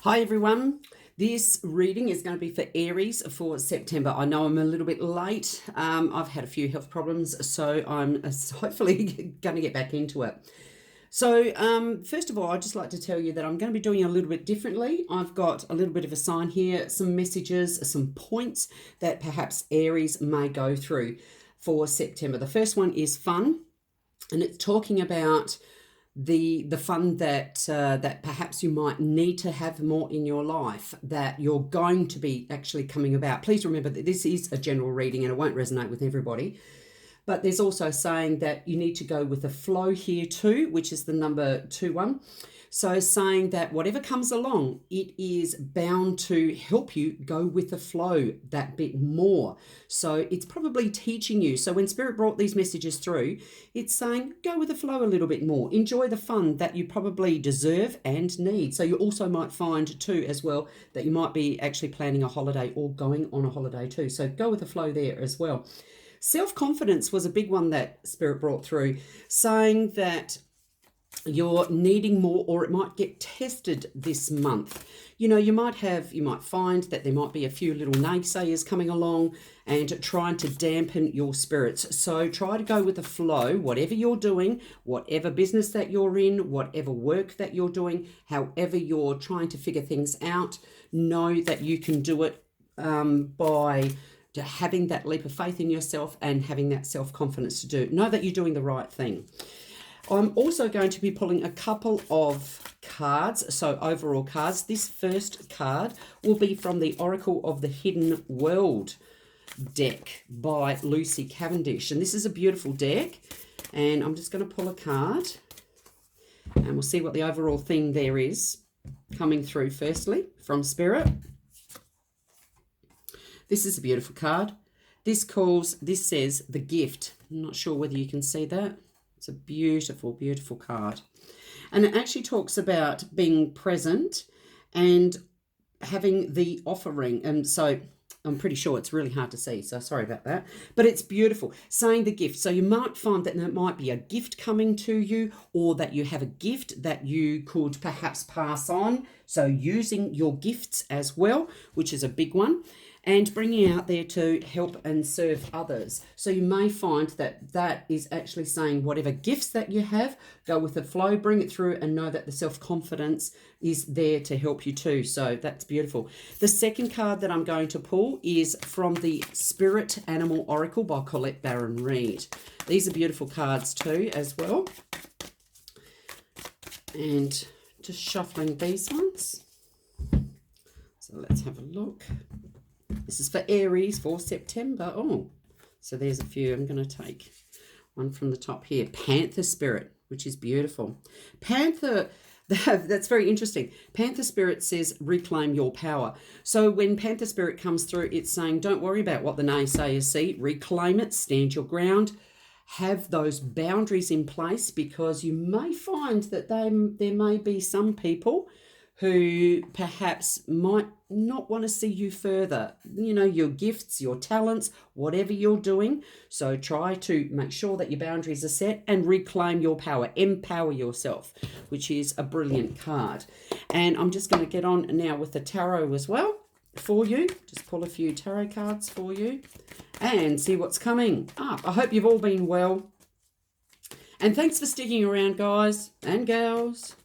Hi everyone. This reading is going to be for Aries for September. I know I'm a little bit late. I've had a few health problems, so I'm hopefully going to get back into it. So first of all, I'd just like to tell you that I'm going to be doing it a little bit differently. I've got a little bit of a sign here, some messages, some points that perhaps Aries may go through for September. The first one is fun, and it's talking about the fun that that perhaps you might need to have more in your life, that you're going to be actually coming about. Please remember that this is a general reading and it won't resonate with everybody. But there's also saying that you need to go with the flow here too, which is the number 2-1. So saying that whatever comes along, it is bound to help you go with the flow that bit more. So it's probably teaching you. So when Spirit brought these messages through, it's saying go with the flow a little bit more. Enjoy the fun that you probably deserve and need. So you also might find too as well that you might be actually planning a holiday or going on a holiday too. So go with the flow there as well. Self-confidence was a big one that Spirit brought through, saying that you're needing more, or it might get tested this month. You know, you might find that there might be a few little naysayers coming along and trying to dampen your spirits. So try to go with the flow, whatever you're doing, whatever business that you're in, whatever work that you're doing, however you're trying to figure things out, know that you can do it by having that leap of faith in yourself and having that self-confidence to do it. Know that you're doing the right thing. I'm also going to be pulling a couple of cards, so overall cards. This first card will be from the Oracle of the Hidden World deck by Lucy Cavendish. And this is a beautiful deck. And I'm just going to pull a card and we'll see what the overall thing there is coming through firstly from Spirit. This is a beautiful card. This says The Gift. I'm not sure whether you can see that. It's a beautiful, beautiful card. And it actually talks about being present and having the offering. And so I'm pretty sure it's really hard to see, so sorry about that. But it's beautiful, saying the gift. So you might find that there might be a gift coming to you, or that you have a gift that you could perhaps pass on. So using your gifts as well, which is a big one, and bringing out there to help and serve others. So you may find that that is actually saying whatever gifts that you have, go with the flow, bring it through, and know that the self-confidence is there to help you too. So that's beautiful. The second card that I'm going to pull is from the Spirit Animal Oracle by Colette Baron-Reid. These are beautiful cards too as well. And just shuffling these ones. So let's have a look. This is for Aries for September. Oh, so there's a few. I'm going to take one from the top here. Panther Spirit, which is beautiful. Panther, that's very interesting. Panther Spirit says reclaim your power. So when Panther Spirit comes through, it's saying don't worry about what the naysayers see. Reclaim it, stand your ground. Have those boundaries in place, because you may find that there may be some people who perhaps might not want to see you further, you know, your gifts, your talents, whatever you're doing. So try to make sure that your boundaries are set and reclaim your power, empower yourself, which is a brilliant card. And I'm just going to get on now with the tarot as well for you. Just pull a few tarot cards for you and see what's coming up. I hope you've all been well. And thanks for sticking around, guys and gals.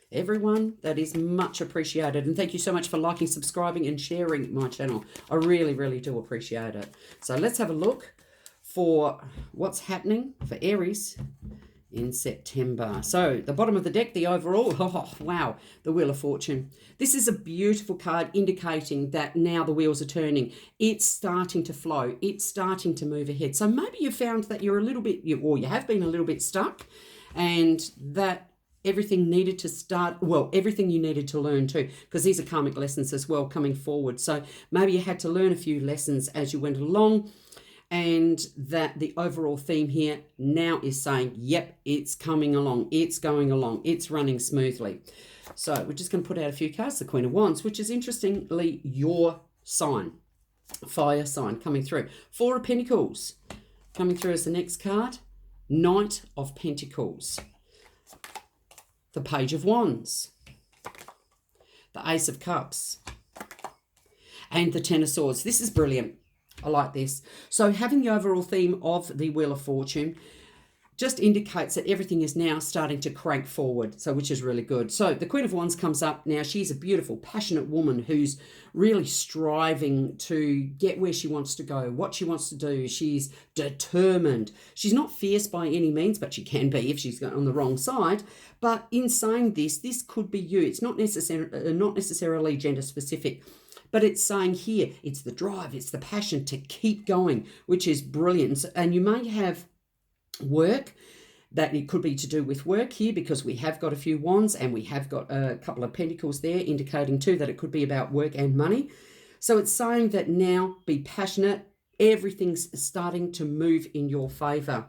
Everyone, that is much appreciated. And thank you so much for liking, subscribing and sharing my channel. I really, really do appreciate it. So let's have a look for what's happening for Aries in September. So the bottom of the deck, the overall, oh wow, the Wheel of Fortune. This is a beautiful card indicating that now the wheels are turning. It's starting to flow. It's starting to move ahead. So maybe you found that you're a little bit, or you have been a little bit stuck, and that everything needed to start, well, everything you needed to learn too, because these are karmic lessons as well coming forward. So maybe you had to learn a few lessons as you went along, and that the overall theme here now is saying, yep, it's coming along, it's going along, it's running smoothly. So we're just going to put out a few cards. The Queen of Wands, which is interestingly your sign, fire sign coming through. Four of Pentacles coming through as the next card. Knight of Pentacles. The Page of Wands, the Ace of Cups, and the Ten of Swords. This is brilliant. I like this. So having the overall theme of the Wheel of Fortune just indicates that everything is now starting to crank forward, so which is really good. So the Queen of Wands comes up now. She's a beautiful, passionate woman who's really striving to get where she wants to go, what she wants to do. She's determined. She's not fierce by any means, but she can be if she's on the wrong side. But in saying this, this could be you. It's not necessarily gender specific. But it's saying here, it's the drive, it's the passion to keep going, which is brilliant. And you may have work that it could be to do with work here, because we have got a few wands and we have got a couple of pentacles there, indicating too that it could be about work and money. So it's saying that now be passionate. Everything's starting to move in your favor.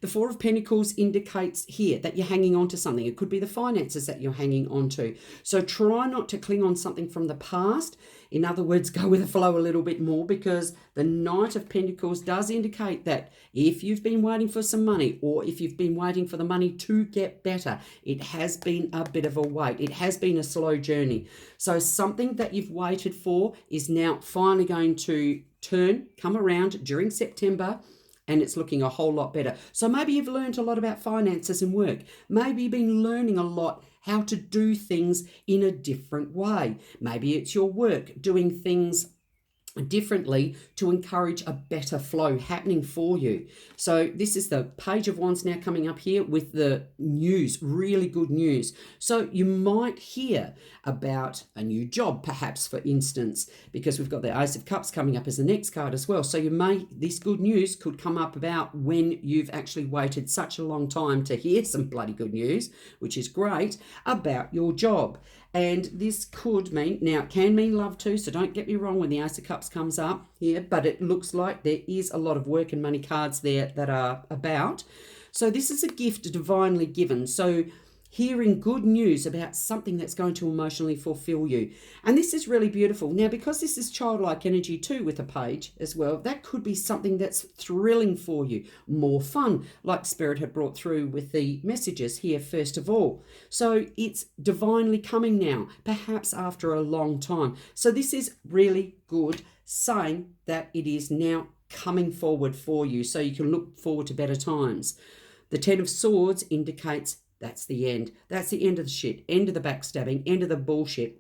The Four of Pentacles indicates here that you're hanging on to something. It could be the finances that you're hanging on to. So try not to cling on something from the past. In other words, go with the flow a little bit more, because the Knight of Pentacles does indicate that if you've been waiting for some money, or if you've been waiting for the money to get better, it has been a bit of a wait. It has been a slow journey. So something that you've waited for is now finally going to come around during September, and it's looking a whole lot better. So maybe you've learned a lot about finances and work. Maybe you've been learning a lot how to do things in a different way. Maybe it's your work doing things differently to encourage a better flow happening for you. So this is the Page of Wands now coming up here with the news, really good news. So you might hear about a new job, perhaps, for instance, because we've got the Ace of Cups coming up as the next card as well. So this good news could come up about when you've actually waited such a long time to hear some bloody good news, which is great, about your job. And this could mean, now it can mean love too, so don't get me wrong when the Ace of Cups comes up here, but it looks like there is a lot of work and money cards there that are about. So this is a gift divinely given. So hearing good news about something that's going to emotionally fulfill you. And this is really beautiful. Now, because this is childlike energy too with a page as well, that could be something that's thrilling for you, more fun, like Spirit had brought through with the messages here first of all. So it's divinely coming now, perhaps after a long time. So this is really good, saying that it is now coming forward for you, so you can look forward to better times. The Ten of Swords indicates that's the end. That's the end of the shit, end of the backstabbing, end of the bullshit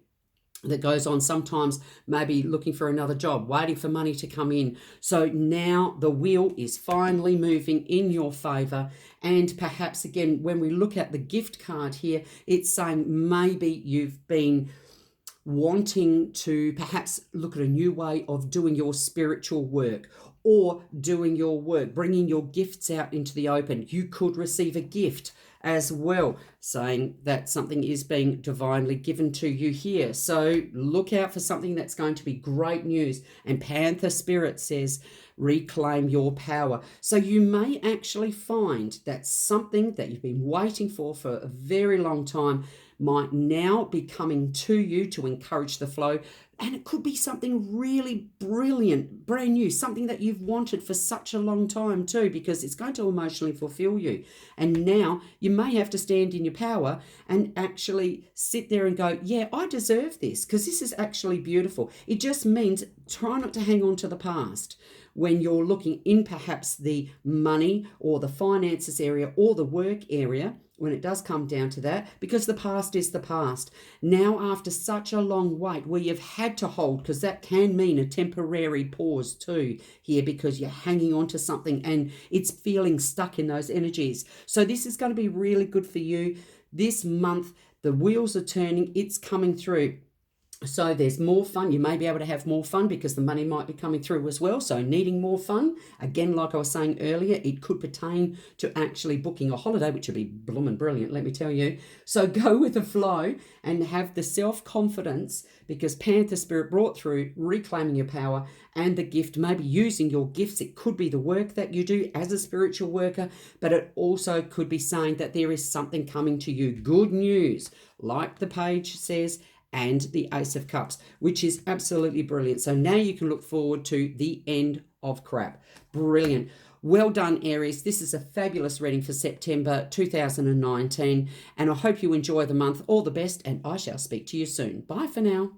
that goes on, sometimes maybe looking for another job, waiting for money to come in. So now the wheel is finally moving in your favor. And perhaps again, when we look at the gift card here, it's saying maybe you've been wanting to perhaps look at a new way of doing your spiritual work, or doing your work, bringing your gifts out into the open. You could receive a gift as well, saying that something is being divinely given to you here. So look out for something that's going to be great news. And Panther Spirit says, reclaim your power. So you may actually find that something that you've been waiting for a very long time might now be coming to you to encourage the flow. And it could be something really brilliant, brand new, something that you've wanted for such a long time too, because it's going to emotionally fulfill you. And now you may have to stand in your power and actually sit there and go, yeah, I deserve this, because this is actually beautiful. It just means try not to hang on to the past when you're looking in perhaps the money or the finances area or the work area, when it does come down to that, because the past is the past. Now, after such a long wait where you've had to hold, because that can mean a temporary pause too here, because you're hanging on to something and it's feeling stuck in those energies. So this is going to be really good for you this month. The wheels are turning, it's coming through. So there's more fun. You may be able to have more fun because the money might be coming through as well. So needing more fun. Again, like I was saying earlier, it could pertain to actually booking a holiday, which would be blooming brilliant, let me tell you. So go with the flow and have the self-confidence, because Panther Spirit brought through reclaiming your power and the gift, maybe using your gifts. It could be the work that you do as a spiritual worker, but it also could be saying that there is something coming to you. Good news, like the page says, and the Ace of Cups, which is absolutely brilliant. So now you can look forward to the end of crap. Brilliant. Well done, Aries. This is a fabulous reading for September 2019, and I hope you enjoy the month. All the best, and I shall speak to you soon. Bye for now.